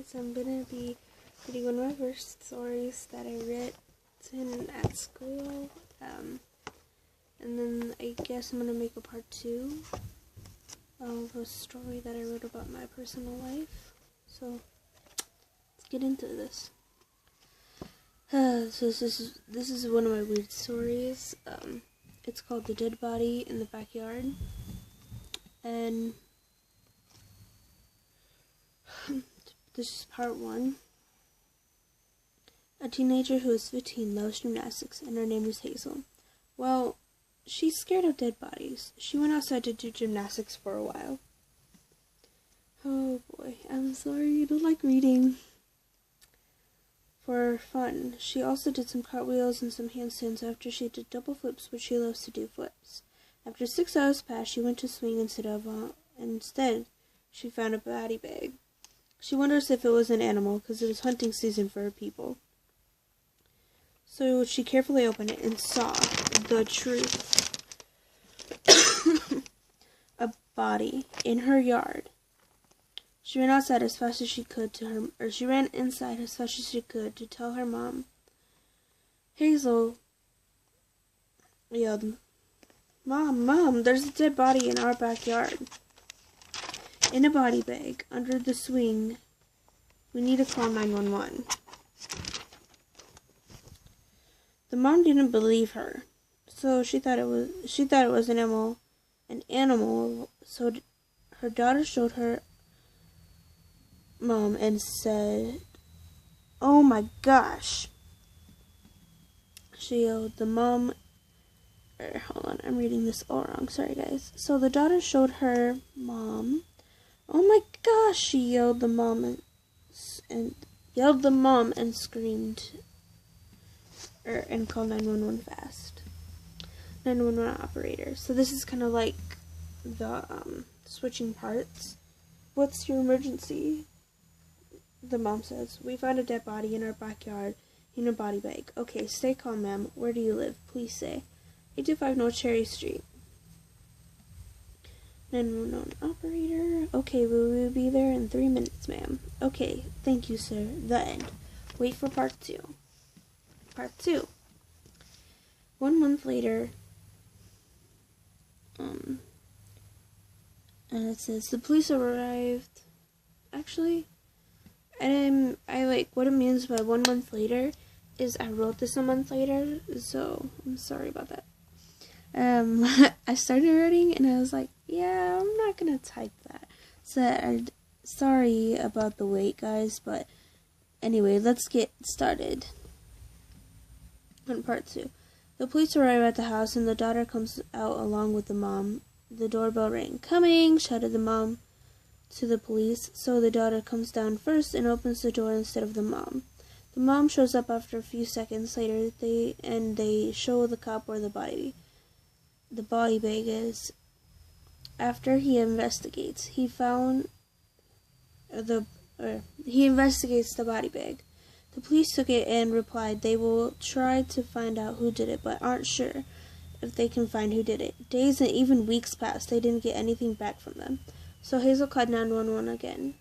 guys, I'm gonna be reading one of my first stories that I read at school, and then I guess I'm gonna make a part 2 of a story that I wrote about my personal life. So let's get into this. So this is one of my weird stories. It's called The Dead Body in the Backyard, and this is part 1. A teenager who was 15 loves gymnastics, and her name was Hazel. Well, she's scared of dead bodies. She went outside to do gymnastics for a while. Oh boy, I'm sorry you don't like reading. For fun, she also did some cartwheels and some handstands after she did double flips, which she loves to do flips. After 6 hours passed, she went to swing instead she found a body bag. She wonders if it was an animal, because it was hunting season for her people. So she carefully opened it and saw the truth. A body in her yard. She ran inside as fast as she could to tell her mom. Hazel yelled, Mom, there's a dead body in our backyard. In a body bag, under the swing. We need to call 911. The mom didn't believe her, so she thought it was an animal. So her daughter showed her mom and said, "Oh my gosh!" She yelled. The mom. Hold on, I'm reading this all wrong. Sorry, guys. So the daughter showed her mom. Oh my gosh! She yelled. The mom and screamed. And called 911 fast. 911 operator. So this is kind of like the switching parts. What's your emergency? The mom says, "We found a dead body in our backyard in a body bag." "Okay, stay calm, ma'am. Where do you live? Please say." 825 North Cherry Street. 911 operator. "Okay, we will be there in 3 minutes, ma'am." "Okay, thank you, sir." The end. Wait for part 2. Part 2. 1 month later, and it says the police arrived. Actually, I like what it means by 1 month later is I wrote this a month later, so I'm sorry about that. I started writing and I was like, yeah, I'm not gonna type that. So sorry about the wait, guys, but anyway, let's get started. On part 2. The police arrive at the house and the daughter comes out along with the mom. The doorbell rang. "Coming!" shouted the mom to the police. So the daughter comes down first and opens the door instead of the mom. The mom shows up after a few seconds later. They show the cop where the body bag is. After he investigates, he investigates the body bag. The police took it and replied they will try to find out who did it, but aren't sure if they can find who did it. Days and even weeks passed. They didn't get anything back from them. So Hazel called 911 again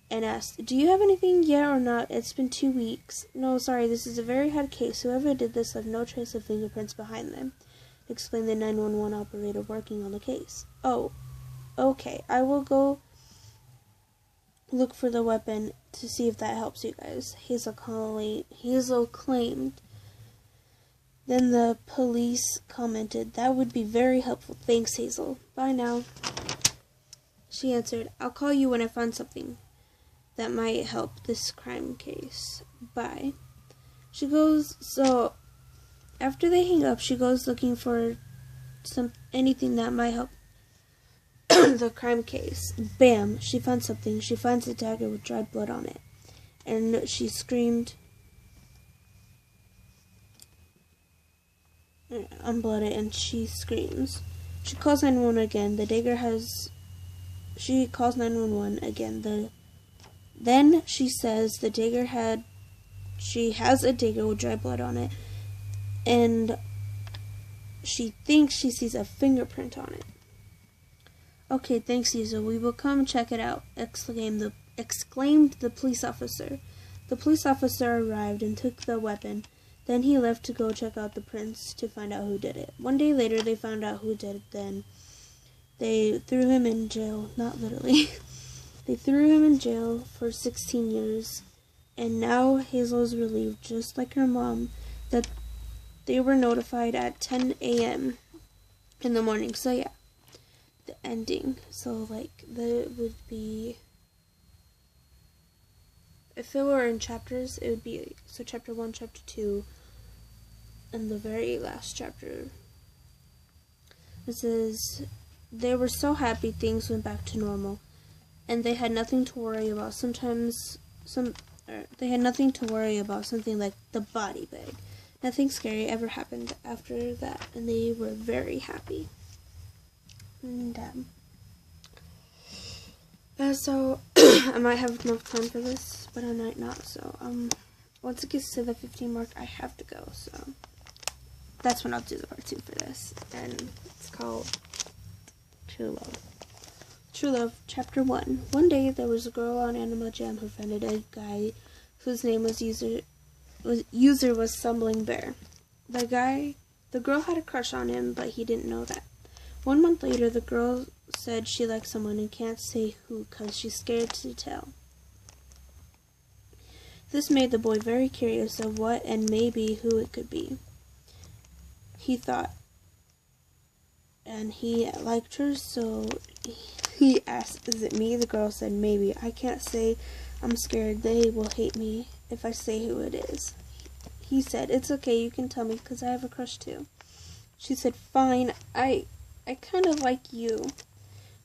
and asked, "Do you have anything yet or not? It's been 2 weeks." "No, sorry, this is a very hard case. Whoever did this left no trace of fingerprints behind them," explained the 911 operator working on the case. "Oh, okay. I will go look for the weapon to see if that helps you guys," Hazel claimed. Then the police commented, "That would be very helpful. Thanks, Hazel. Bye now." She answered, "I'll call you when I find something that might help this crime case. Bye." She goes, so after they hang up, she goes looking for anything that might help the crime case. Bam! She found something. She finds a dagger with dried blood on it. And she screamed, unblooded, and she screams. She calls 911 again. She calls 911 again. Then she says she has a dagger with dried blood on it. And she thinks she sees a fingerprint on it. "Okay, thanks, Hazel. We will come check it out," exclaimed exclaimed the police officer. The police officer arrived and took the weapon. Then he left to go check out the prints to find out who did it. One day later, they found out who did it. Then they threw him in jail. Not literally. They threw him in jail for 16 years. And now Hazel is relieved, just like her mom, that they were notified at 10 a.m. in the morning. So yeah, the ending. So like, that would be... If it were in chapters, it would be, so chapter 1, chapter 2, and the very last chapter. It says, they were so happy things went back to normal, and they had nothing to worry about. They had nothing to worry about, something like the body bag. Nothing scary ever happened after that, and they were very happy. And, so, I might have enough time for this, but I might not, so, once it gets to the 15 mark, I have to go, so, that's when I'll do the part 2 for this, and it's called True Love. True Love, Chapter 1. One day, there was a girl on Anima Jam who friended a guy whose name was User was Stumbling Bear. The girl had a crush on him, but he didn't know that. 1 month later, the girl said she liked someone and can't say who because she's scared to tell. This made the boy very curious of what and maybe who it could be. He thought, and he liked her, so he asked, "Is it me?" The girl said, "Maybe. I can't say. I'm scared they will hate me if I say who it is." He said, "It's okay, you can tell me because I have a crush too." She said, "Fine, I kind of like you."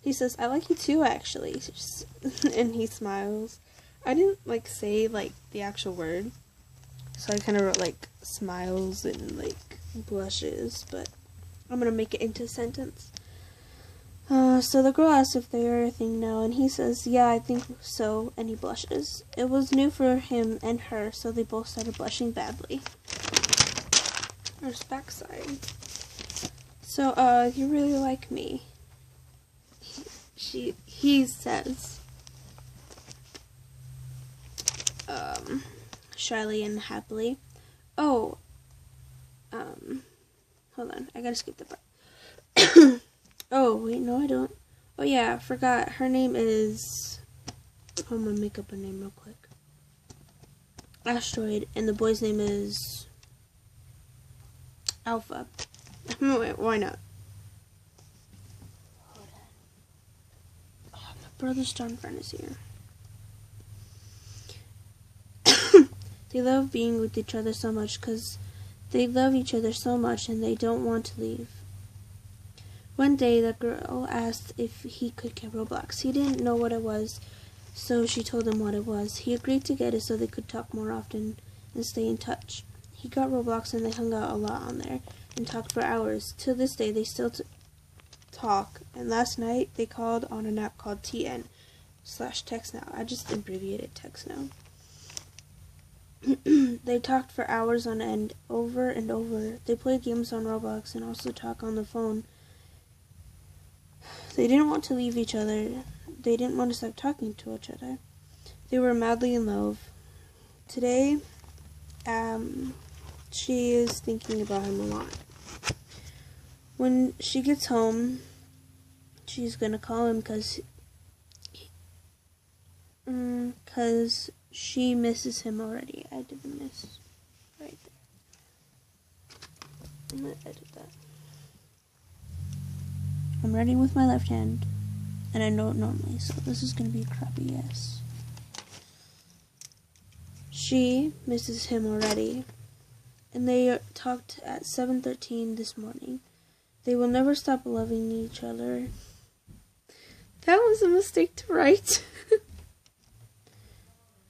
He says, "I like you too, actually." And he smiles. I didn't, say, the actual word. So I kind of wrote, smiles and, blushes. But I'm going to make it into a sentence. So the girl asks if they are a thing now. And he says, "Yeah, I think so." And he blushes. It was new for him and her. So they both started blushing badly. There's backside. "So, you really like me?" He says, shyly and happily. "Oh, hold on, I gotta skip the part." "Oh, wait, no I don't. Oh yeah, I forgot, her name is, I'm gonna make up a name real quick. Asteroid, and the boy's name is Alpha." Wait, why not? Hold on. Oh, my brother's John friend is here. They love being with each other so much because they love each other so much and they don't want to leave. One day, the girl asked if he could get Roblox. He didn't know what it was, so she told him what it was. He agreed to get it so they could talk more often and stay in touch. He got Roblox and they hung out a lot on there and talked for hours. To this day, they still talk. And last night, they called on an app called TN/TextNow. I just abbreviated TextNow. They talked for hours on end, over and over. They played games on Roblox and also talk on the phone. They didn't want to leave each other. They didn't want to stop talking to each other. They were madly in love. Today, she is thinking about him a lot. When she gets home, she's gonna call him because she misses him already. I did the miss right there. I'm gonna edit that. I'm writing with my left hand, and I don't normally, so this is gonna be a crappy yes. She misses him already, and they talked at 7:13 this morning. They will never stop loving each other. That was a mistake to write.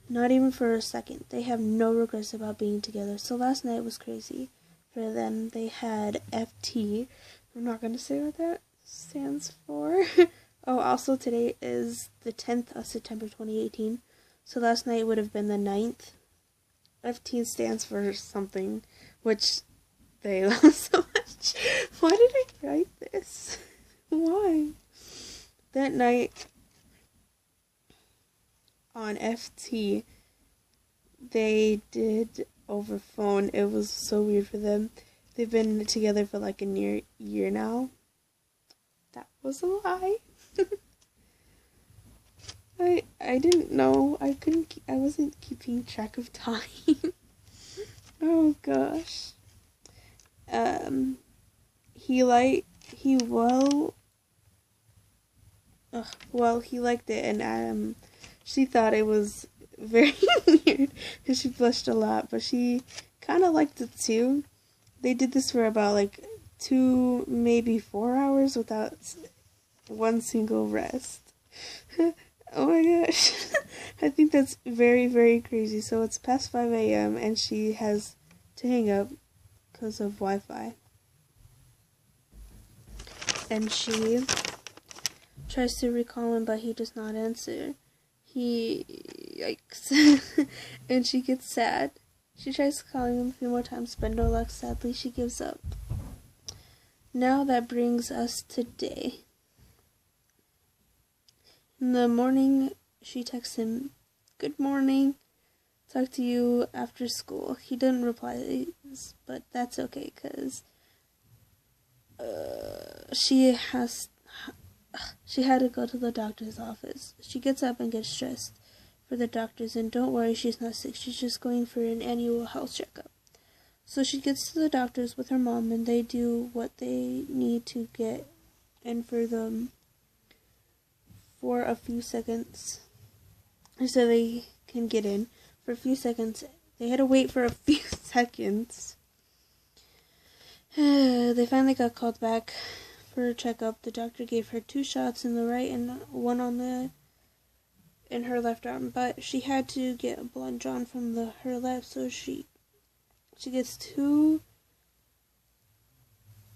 Not even for a second. They have no regrets about being together. So last night was crazy for them. They had FT. I'm not going to say what that stands for. Oh, also today is the 10th of September 2018. So last night would have been the 9th. FT stands for something, which they love so much. Why did I write this? Why? That night, on FT. They did over phone. It was so weird for them. They've been together for like a near year now. That was a lie. I didn't know. I wasn't keeping track of time. Oh gosh. He liked it, and she thought it was very weird, and she blushed a lot, but she kind of liked it too. They did this for about like 2, maybe 4 hours without one single rest. Oh my gosh. I think that's very, very crazy. So it's past 5 a.m. and she has to hang up because of Wi-Fi. And she tries to recall him, but he does not answer. Yikes. And she gets sad. She tries calling him a few more times, but no luck. Sadly, she gives up. Now that brings us today. In the morning, she texts him, "Good morning. Talk to you after school." He didn't reply, but that's okay, because she had to go to the doctor's office. She gets up and gets dressed for the doctors, and don't worry, she's not sick. She's just going for an annual health checkup. So she gets to the doctor's with her mom, and they do what they need to get in for them for a few seconds. So they can get in for a few seconds. They had to wait for a few seconds. They finally got called back for a checkup. The doctor gave her 2 shots in the right and 1 in her left arm, but she had to get blood drawn from her left, so she gets two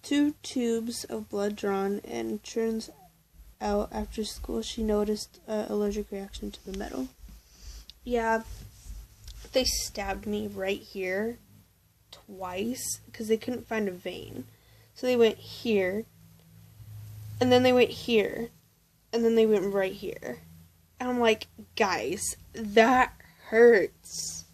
tubes of blood drawn, and turns out after school she noticed an allergic reaction to the metal. Yeah, they stabbed me right here twice because they couldn't find a vein. So they went here, and then they went here, and then they went right here. And I'm like, guys, that hurts.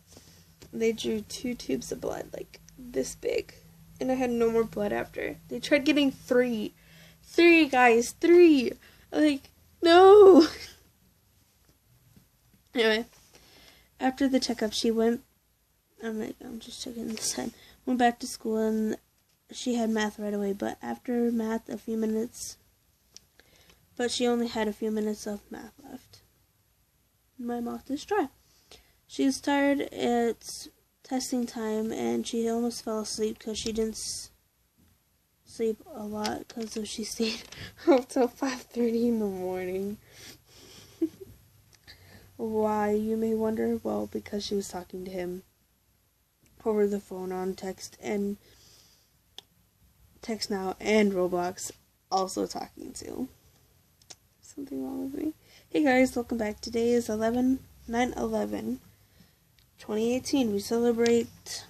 They drew 2 tubes of blood, like this big, and I had no more blood after. They tried getting 3. 3, guys, 3. Like, no. Anyway, after the checkup, she went, I'm just checking this time, went back to school, and she had math right away, but after math, she only had a few minutes of math left. My mouth is dry. She was tired. It's testing time, and she almost fell asleep because she didn't sleep a lot because she stayed up till 5:30 in the morning. Why, you may wonder? Well, because she was talking to him over the phone on Text Now and Roblox, also talking to. Something wrong with me. Hey guys, welcome back. Today is 9/11, 2018. We celebrate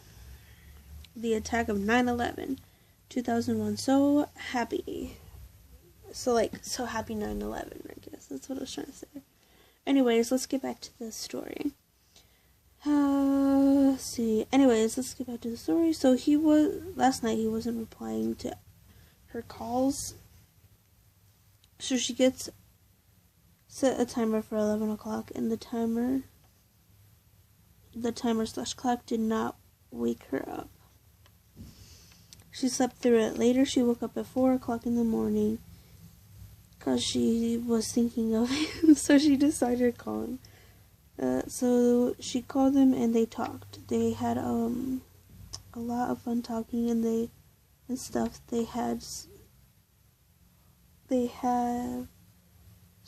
the attack of 9/11, 2001. So happy. So happy 9/11, I guess. That's what I was trying to say. Anyways, let's get back to the story. Let's get back to the story. So last night he wasn't replying to her calls. So she set a timer for 11 o'clock, and the timer/clock did not wake her up. She slept through it. Later, she woke up at 4 o'clock in the morning because she was thinking of him, so she decided to call him. So she called him, and they talked. They had a lot of fun talking, and stuff. They have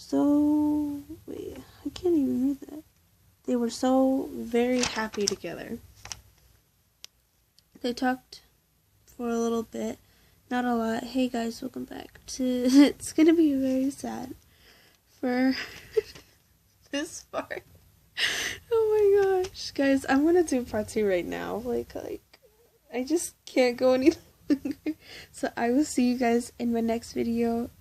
so, wait, I can't even read that. They were so very happy together. They talked for a little bit, not a lot. Hey guys, welcome back to, it's gonna be very sad for this part. Oh my gosh, guys, I'm gonna do part 2 right now. Like, I just can't go any longer. So I will see you guys in my next video.